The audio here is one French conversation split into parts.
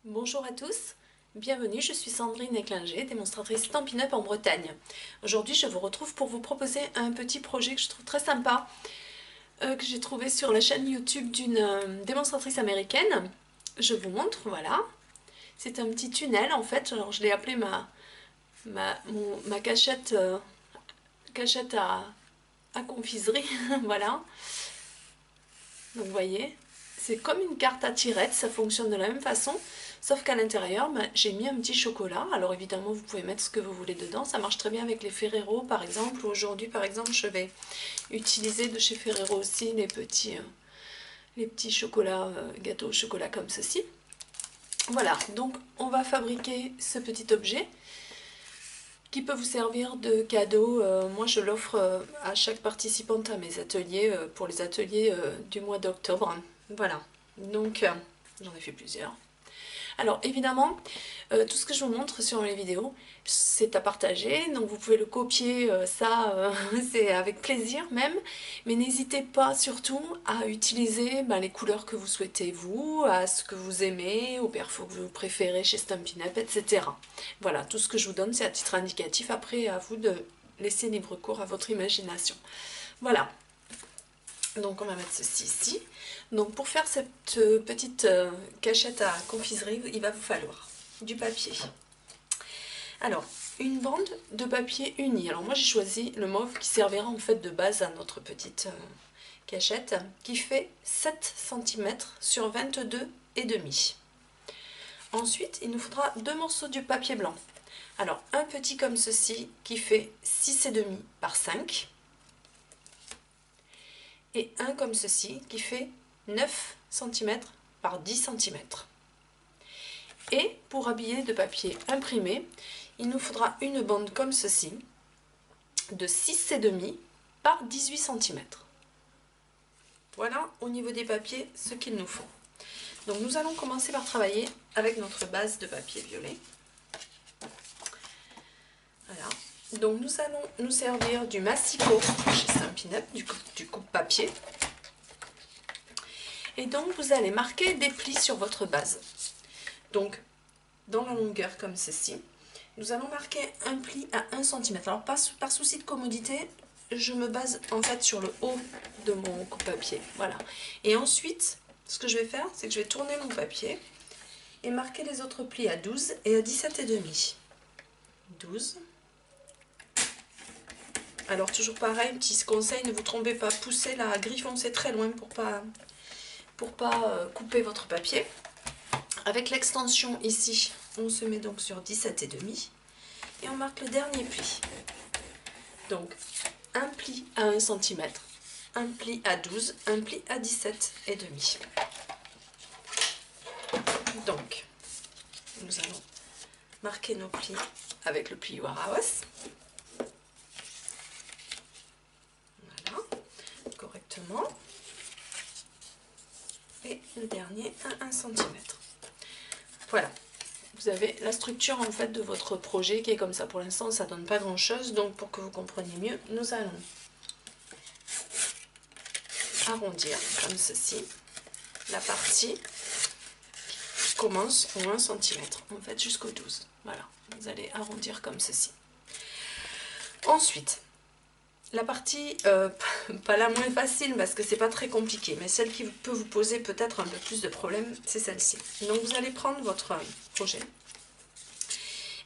Bonjour à tous, bienvenue, je suis Sandrine Eclinger, démonstratrice Stampin' Up en Bretagne. Aujourd'hui je vous retrouve pour vous proposer un petit projet que je trouve très sympa, que j'ai trouvé sur la chaîne YouTube d'une démonstratrice américaine. Je vous montre, voilà. C'est un petit tunnel en fait, alors je l'ai appelé ma cachette, cachette à confiserie, voilà. Donc vous voyez, c'est comme une carte à tirettes, ça fonctionne de la même façon, sauf qu'à l'intérieur, j'ai mis un petit chocolat. Alors évidemment, vous pouvez mettre ce que vous voulez dedans, ça marche très bien avec les Ferrero par exemple. Aujourd'hui par exemple, je vais utiliser de chez Ferrero aussi les petits chocolats, gâteaux au chocolat comme ceci. Voilà, donc on va fabriquer ce petit objet qui peut vous servir de cadeau. Moi je l'offre à chaque participante à mes ateliers, pour les ateliers du mois d'octobre. Voilà, donc j'en ai fait plusieurs. Alors évidemment, tout ce que je vous montre sur les vidéos, c'est à partager, donc vous pouvez le copier, c'est avec plaisir même, mais n'hésitez pas surtout à utiliser les couleurs que vous souhaitez vous, à ce que vous aimez, aux perfos que vous préférez chez Stampin' Up, etc. Voilà, tout ce que je vous donne c'est à titre indicatif, après à vous de laisser libre cours à votre imagination. Voilà, donc on va mettre ceci ici. Donc pour faire cette petite cachette à confiserie, il va vous falloir du papier. Alors, une bande de papier uni. Alors moi j'ai choisi le mauve qui servira en fait de base à notre petite cachette, qui fait 7 cm sur 22,5. Ensuite, il nous faudra deux morceaux du papier blanc. Alors, un petit comme ceci qui fait 6,5 par 5. Et un comme ceci qui fait 9 cm par 10 cm. Et pour habiller de papier imprimé, il nous faudra une bande comme ceci, de 6,5 par 18 cm. Voilà au niveau des papiers ce qu'il nous faut. Donc nous allons commencer par travailler avec notre base de papier violet. Voilà. Donc nous allons nous servir du massicot chez Stampin' Up, du coupe-papier. Et donc vous allez marquer des plis sur votre base. Donc dans la longueur comme ceci, nous allons marquer un pli à 1 cm. Alors par souci de commodité, je me base en fait sur le haut de mon coupe-papier. Voilà. Et ensuite, ce que je vais faire, c'est que je vais tourner mon papier et marquer les autres plis à 12 et à 17,5. 12. Alors toujours pareil, petit conseil, ne vous trompez pas, poussez la grille foncée très loin pour pas couper votre papier. Avec l'extension ici, on se met donc sur 17,5 et on marque le dernier pli. Donc un pli à 1 cm, un pli à 12, un pli à 17,5. Donc nous allons marquer nos plis avec le pli Warhouse. Voilà, correctement. Et le dernier à 1 cm. Voilà, vous avez la structure en fait de votre projet qui est comme ça. Pour l'instant ça donne pas grand chose, donc pour que vous compreniez mieux, nous allons arrondir comme ceci la partie qui commence au 1 cm en fait jusqu'au 12. Voilà, vous allez arrondir comme ceci. Ensuite, la partie pas la moins facile parce que c'est pas très compliqué, mais celle qui peut vous poser peut-être un peu plus de problèmes, c'est celle-ci. Donc vous allez prendre votre projet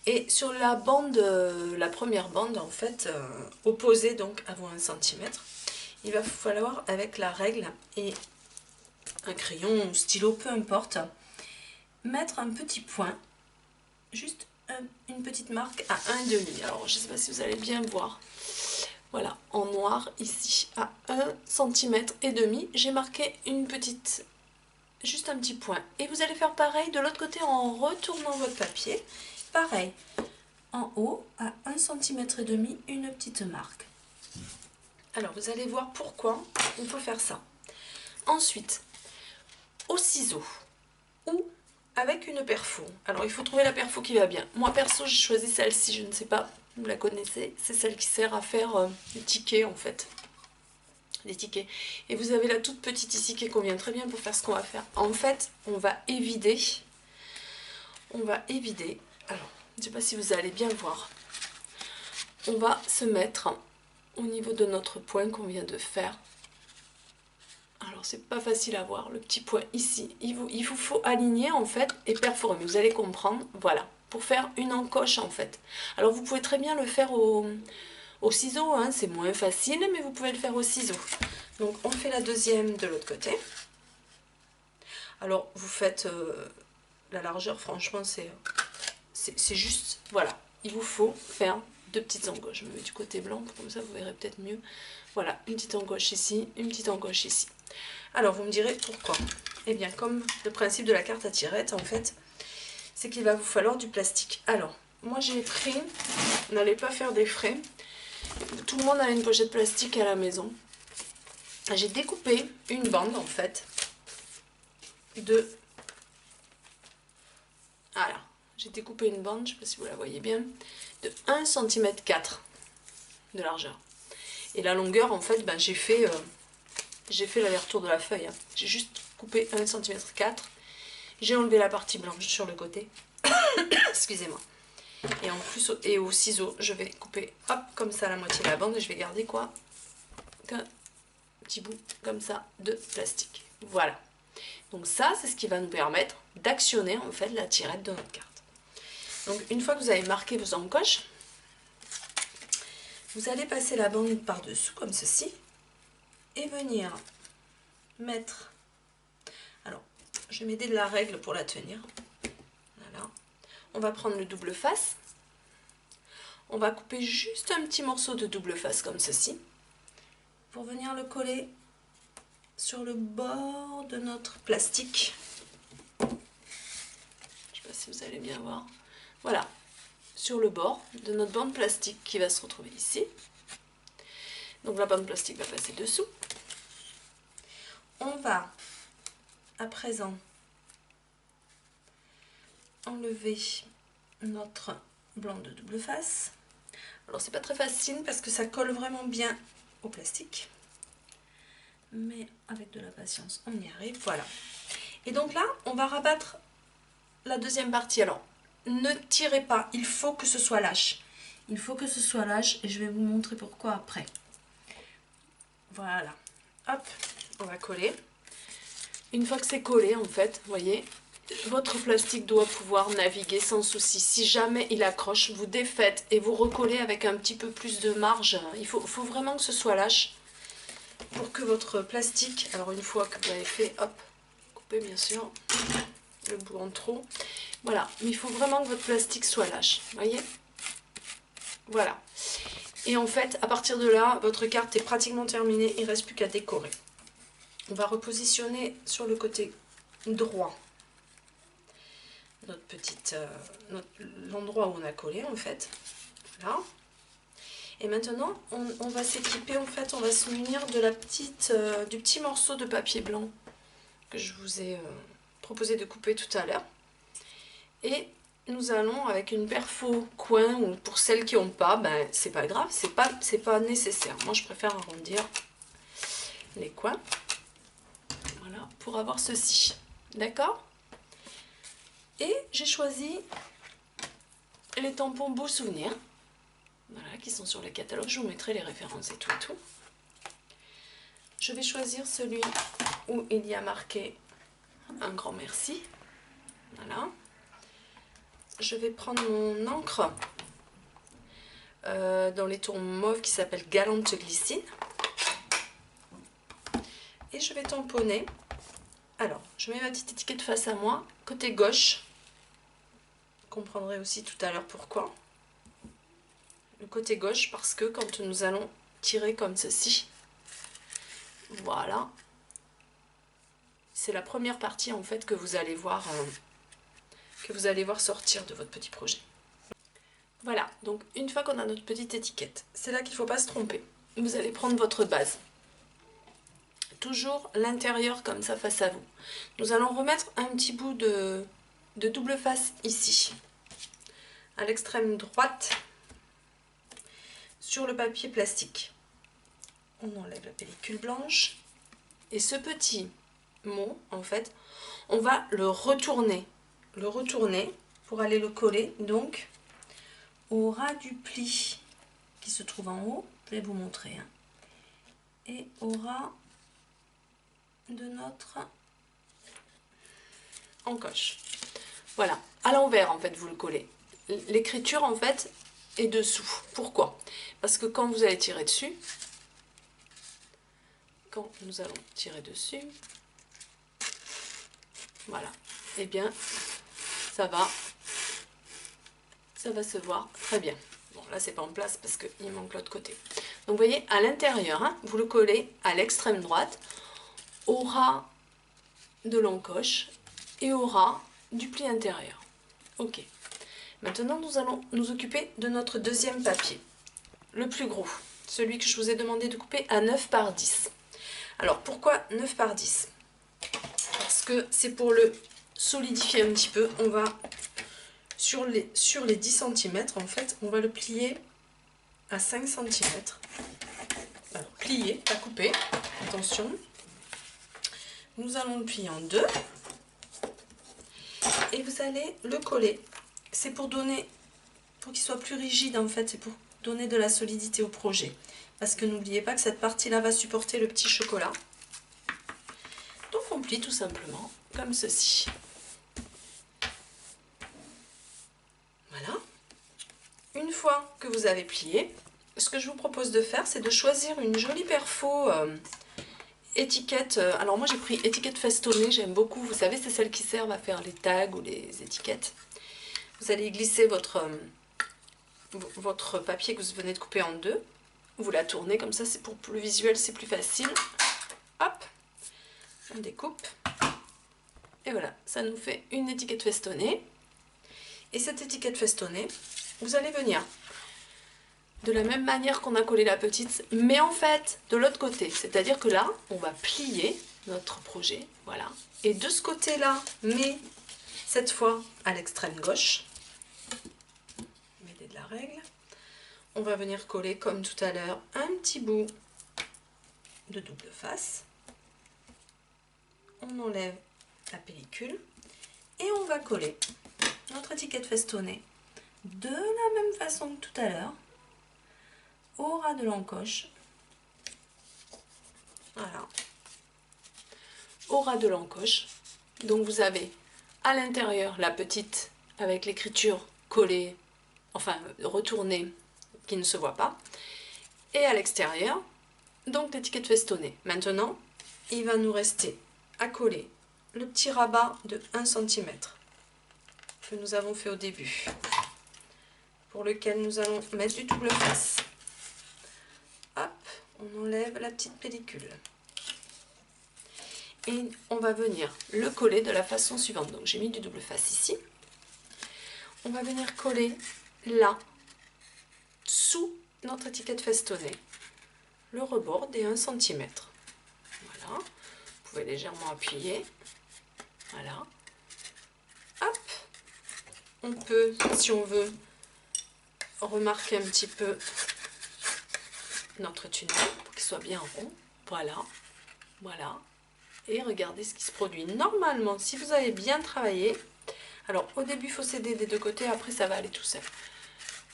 et sur la bande, la première bande en fait, opposée donc à vos 1 cm, il va vous falloir avec la règle et un crayon ou stylo, peu importe, mettre un petit point, juste une petite marque à 1,5. Alors je ne sais pas si vous allez bien voir. Voilà, en noir ici, à 1,5 cm, j'ai marqué une petite, juste un petit point. Et vous allez faire pareil de l'autre côté en retournant votre papier. Pareil, en haut, à 1,5 cm, une petite marque. Alors, vous allez voir pourquoi il faut faire ça. Ensuite, au ciseau ou avec une perfo. Alors, il faut trouver la perfo qui va bien. Moi, perso, j'ai choisi celle-ci, je ne sais pas, vous la connaissez. C'est celle qui sert à faire les tickets, en fait. Les tickets. Et vous avez la toute petite ici qui convient très bien pour faire ce qu'on va faire. En fait, on va évider on va évider. Alors, je ne sais pas si vous allez bien voir. On va se mettre au niveau de notre point qu'on vient de faire. Alors, c'est pas facile à voir, le petit point ici. Il vous faut aligner en fait et perforer. Mais vous allez comprendre, voilà, pour faire une encoche en fait. Alors, vous pouvez très bien le faire au ciseau, hein, c'est moins facile, mais vous pouvez le faire au ciseau. Donc, on fait la deuxième de l'autre côté. Alors, vous faites la largeur, franchement, c'est juste, voilà. Il vous faut faire 2 petites encoches. Je me mets du côté blanc, comme ça vous verrez peut-être mieux. Voilà, une petite encoche ici, une petite encoche ici. Alors, vous me direz pourquoi? Eh bien, comme le principe de la carte à tirettes, en fait, c'est qu'il va vous falloir du plastique. Alors, moi j'ai pris, n'allez pas faire des frais, tout le monde a une pochette plastique à la maison. J'ai découpé une bande, en fait, voilà, j'ai découpé une bande, je ne sais pas si vous la voyez bien, de 1,4 cm de largeur. Et la longueur, en fait, ben, j'ai fait l'aller-retour de la feuille. Hein. J'ai juste coupé 1,4 cm. J'ai enlevé la partie blanche sur le côté. Excusez-moi. Et en plus, et au ciseau, je vais couper, hop, comme ça, la moitié de la bande. Et je vais garder quoi? Un petit bout, comme ça, de plastique. Voilà. Donc ça, c'est ce qui va nous permettre d'actionner, en fait, la tirette de notre carte. Donc, une fois que vous avez marqué vos encoches, vous allez passer la bande par-dessous, comme ceci, et venir mettre... Alors, je vais m'aider de la règle pour la tenir. Voilà. On va prendre le double face. On va couper juste un petit morceau de double face, comme ceci, pour venir le coller sur le bord de notre plastique. Je ne sais pas si vous allez bien voir. Voilà. Sur le bord de notre bande plastique qui va se retrouver ici. Donc la bande plastique va passer dessous. On va à présent enlever notre blanc de double face. Alors c'est pas très facile parce que ça colle vraiment bien au plastique. Mais avec de la patience, on y arrive. Voilà. Et donc là, on va rabattre la deuxième partie. Alors, ne tirez pas, il faut que ce soit lâche. Il faut que ce soit lâche et je vais vous montrer pourquoi après. Voilà. Hop, on va coller. Une fois que c'est collé, en fait, vous voyez, votre plastique doit pouvoir naviguer sans souci. Si jamais il accroche, vous défaites et vous recollez avec un petit peu plus de marge. Il faut vraiment que ce soit lâche pour que votre plastique, alors une fois que vous avez fait, hop, coupez bien sûr le bout en trop. Voilà, mais il faut vraiment que votre plastique soit lâche, voyez? Voilà. Et en fait, à partir de là, votre carte est pratiquement terminée, il ne reste plus qu'à décorer. On va repositionner sur le côté droit notre petite, l'endroit où on a collé en fait. Là. Et maintenant, on va s'équiper, en fait, on va se munir de la petite, du petit morceau de papier blanc que je vous ai proposé de couper tout à l'heure. Et nous allons, avec une perfo coin, ou pour celles qui n'ont pas, ben c'est pas grave, c'est pas nécessaire. Moi, je préfère arrondir les coins. Voilà, pour avoir ceci. D'accord? Et j'ai choisi les tampons Beaux Souvenirs. Voilà, qui sont sur les catalogues. Je vous mettrai les références et tout et tout. Je vais choisir celui où il y a marqué un grand merci. Voilà. Je vais prendre mon encre dans les tons mauves qui s'appelle Galante Glycine. Et je vais tamponner. Alors, je mets ma petite étiquette face à moi. Côté gauche, vous comprendrez aussi tout à l'heure pourquoi. Le côté gauche parce que quand nous allons tirer comme ceci, voilà, c'est la première partie en fait que vous allez voir sortir de votre petit projet. Voilà, donc une fois qu'on a notre petite étiquette, c'est là qu'il ne faut pas se tromper. Vous allez prendre votre base. Toujours l'intérieur comme ça face à vous. Nous allons remettre un petit bout de double face ici, à l'extrême droite, sur le papier plastique. On enlève la pellicule blanche. Et ce petit mot, en fait, on va le retourner pour aller le coller, donc au ras du pli qui se trouve en haut, je vais vous montrer, hein, et au ras de notre encoche. Voilà, à l'envers en fait vous le collez. L'écriture en fait est dessous. Pourquoi? Parce que quand vous allez tirer dessus, quand nous allons tirer dessus, voilà, et bien ça va se voir très bien. Bon là c'est pas en place parce qu'il manque l'autre côté. Donc vous voyez à l'intérieur, hein, vous le collez à l'extrême droite, au ras de l'encoche et au ras du pli intérieur. Ok. Maintenant nous allons nous occuper de notre deuxième papier, le plus gros, celui que je vous ai demandé de couper à 9 par 10. Alors pourquoi 9 par 10? Parce que c'est pour le solidifier un petit peu. On va sur les 10 cm en fait, on va le plier à 5 cm. Alors plier, pas couper, attention. Nous allons le plier en deux et vous allez le coller. C'est pour qu'il soit plus rigide en fait, c'est pour donner de la solidité au projet. Parce que n'oubliez pas que cette partie-là va supporter le petit chocolat. Donc on plie tout simplement comme ceci. Voilà. Une fois que vous avez plié, ce que je vous propose de faire, c'est de choisir une jolie perfo étiquette. Alors moi j'ai pris étiquette festonnée, j'aime beaucoup. Vous savez, c'est celles qui servent à faire les tags ou les étiquettes. Vous allez glisser votre papier que vous venez de couper en deux. Vous la tournez comme ça, c'est pour le visuel, c'est plus facile. Hop, on découpe. Et voilà, ça nous fait une étiquette festonnée. Et cette étiquette festonnée, vous allez venir de la même manière qu'on a collé la petite, mais en fait de l'autre côté. C'est-à-dire que là, on va plier notre projet, voilà. Et de ce côté-là, mais cette fois à l'extrême gauche, mettez de la règle, on va venir coller comme tout à l'heure un petit bout de double face. On enlève la pellicule et on va coller notre étiquette festonnée de la même façon que tout à l'heure au ras de l'encoche. Voilà, au ras de l'encoche. Donc vous avez à l'intérieur la petite avec l'écriture collée, enfin retournée, qui ne se voit pas, et à l'extérieur donc l'étiquette festonnée. Maintenant il va nous rester à coller le petit rabat de 1 cm que nous avons fait au début, pour lequel nous allons mettre du double face. Hop, on enlève la petite pellicule. Et on va venir le coller de la façon suivante. Donc j'ai mis du double face ici. On va venir coller là, sous notre étiquette festonnée, le rebord des 1 cm. Voilà, vous pouvez légèrement appuyer. Voilà. Hop, on peut, si on veut, remarquer un petit peu notre tunnel pour qu'il soit bien rond. Voilà, voilà. Et regardez ce qui se produit. Normalement, si vous avez bien travaillé, alors au début il faut s'aider des deux côtés, après ça va aller tout seul.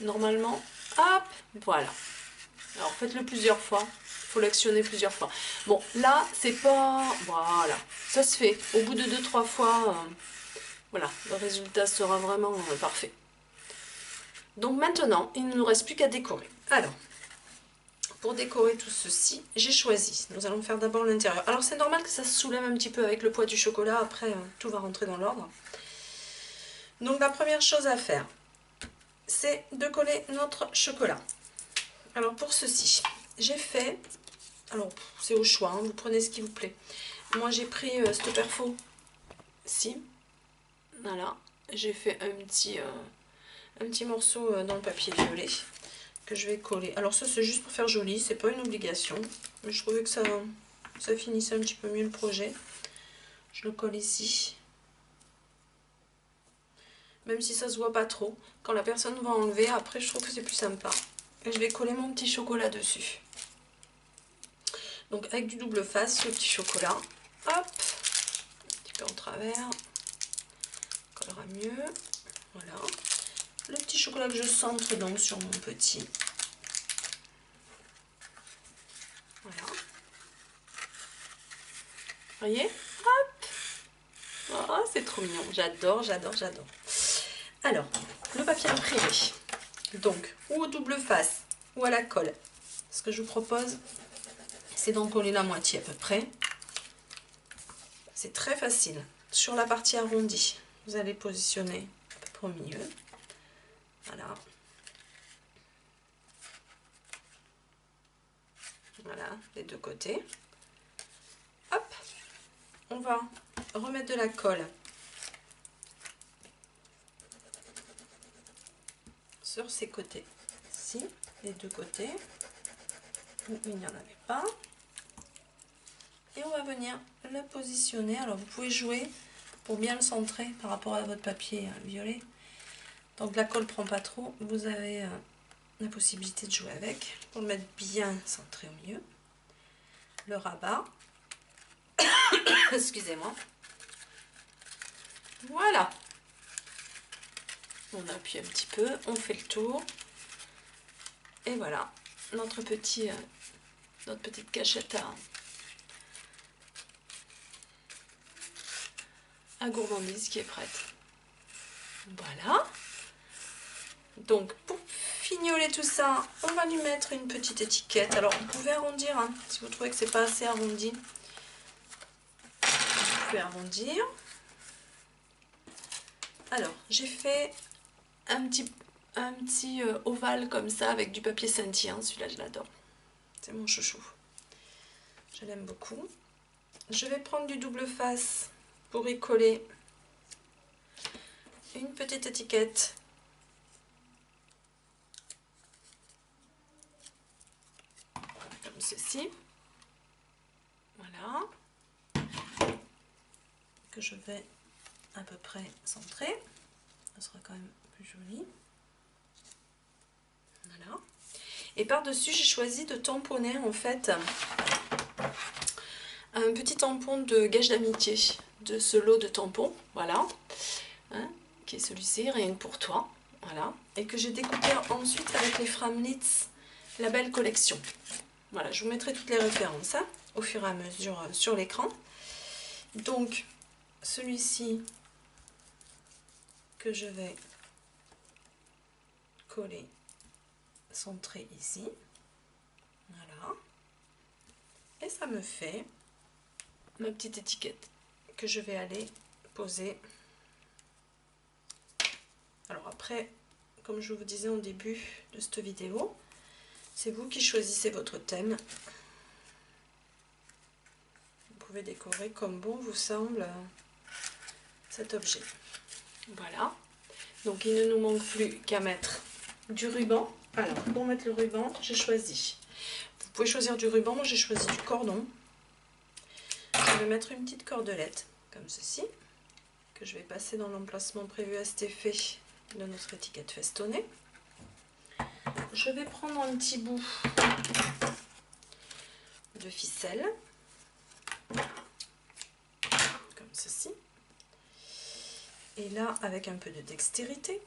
Normalement, hop, voilà. Alors faites-le plusieurs fois, il faut l'actionner plusieurs fois. Bon, là, c'est pas... Voilà, ça se fait. Au bout de 2-3 fois, voilà, le résultat sera vraiment parfait. Donc maintenant, il ne nous reste plus qu'à décorer. Alors, pour décorer tout ceci, j'ai choisi. Nous allons faire d'abord l'intérieur. Alors c'est normal que ça se soulève un petit peu avec le poids du chocolat. Après, tout va rentrer dans l'ordre. Donc la première chose à faire, c'est de coller notre chocolat. Alors pour ceci, j'ai fait... Alors c'est au choix, hein, vous prenez ce qui vous plaît. Moi j'ai pris ce perfo. Si. Voilà. J'ai fait un petit morceau dans le papier violet que je vais coller. Alors ça c'est juste pour faire joli, c'est pas une obligation, mais je trouvais que ça finissait un petit peu mieux le projet. Je le colle ici, même si ça se voit pas trop. Quand la personne va enlever, après je trouve que c'est plus sympa. Et je vais coller mon petit chocolat dessus. Donc avec du double face, le petit chocolat, hop, un petit peu en travers, collera mieux, Voilà. Le petit chocolat que je centre donc sur mon petit. Voilà. Voyez? Hop! Oh, c'est trop mignon. J'adore, j'adore, j'adore. Alors, le papier imprimé. Donc, ou au double face, ou à la colle. Ce que je vous propose, c'est d'en coller la moitié à peu près. C'est très facile. Sur la partie arrondie, vous allez positionner à peu près au milieu. Voilà. Voilà, les deux côtés. Hop, on va remettre de la colle sur ces côtés. Ici, les deux côtés, où il n'y en avait pas. Et on va venir le positionner. Alors vous pouvez jouer pour bien le centrer par rapport à votre papier violet. Donc la colle ne prend pas trop. Vous avez la possibilité de jouer avec pour le mettre bien centré au milieu. Le rabat. Excusez-moi. Voilà. On appuie un petit peu, on fait le tour. Et voilà, notre petite cachette à gourmandise qui est prête. Voilà. Donc pour fignoler tout ça, on va lui mettre une petite étiquette. Alors vous pouvez arrondir, hein, si vous trouvez que c'est pas assez arrondi. Vous pouvez arrondir. Alors j'ai fait un petit ovale comme ça avec du papier scintillant. Celui-là je l'adore. C'est mon chouchou. Je l'aime beaucoup. Je vais prendre du double face pour y coller une petite étiquette. Comme ceci. Voilà. Que je vais à peu près centrer. Ça sera quand même plus joli. Voilà. Et par-dessus, j'ai choisi de tamponner en fait un petit tampon de gage d'amitié de ce lot de tampons. Voilà. Hein, qui est celui-ci, rien que pour toi. Voilà. Et que j'ai découpé ensuite avec les Framlitz, la belle collection. Voilà, je vous mettrai toutes les références hein, au fur et à mesure sur l'écran. Donc, celui-ci que je vais coller, centrer ici. Voilà. Et ça me fait ma petite étiquette que je vais aller poser. Alors après, comme je vous disais au début de cette vidéo, c'est vous qui choisissez votre thème. Vous pouvez décorer comme bon vous semble cet objet. Voilà. Donc il ne nous manque plus qu'à mettre du ruban. Alors pour mettre le ruban, j'ai choisi. Vous pouvez choisir du ruban, moi j'ai choisi du cordon. Je vais mettre une petite cordelette comme ceci, que je vais passer dans l'emplacement prévu à cet effet de notre étiquette festonnée. Je vais prendre un petit bout de ficelle, comme ceci. Et là, avec un peu de dextérité,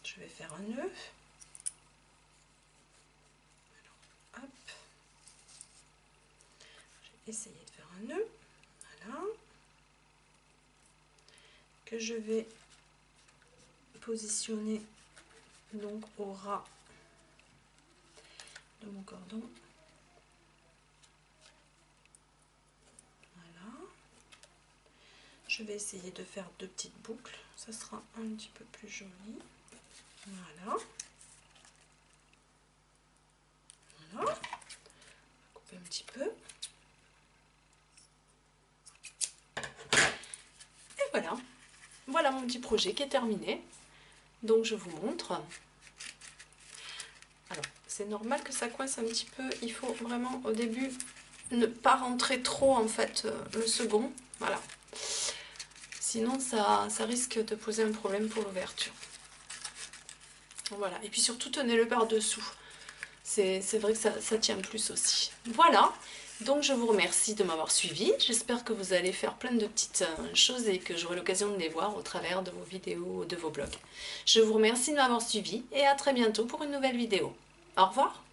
je vais faire un nœud. Alors, hop. J'ai essayé de faire un nœud. Voilà. Que je vais positionner donc au ras de mon cordon. Voilà. Je vais essayer de faire deux petites boucles, ça sera un petit peu plus joli. Voilà. Voilà. Couper un petit peu. Et voilà. Voilà mon petit projet qui est terminé. Donc je vous montre. Alors c'est normal que ça coince un petit peu. Il faut vraiment au début ne pas rentrer trop en fait le second. Voilà. Sinon ça risque de poser un problème pour l'ouverture. Voilà. Et puis surtout tenez-le par dessous. C'est vrai que ça tient plus aussi. Voilà. Donc je vous remercie de m'avoir suivi, j'espère que vous allez faire plein de petites choses et que j'aurai l'occasion de les voir au travers de vos vidéos ou de vos blogs. Je vous remercie de m'avoir suivi et à très bientôt pour une nouvelle vidéo. Au revoir!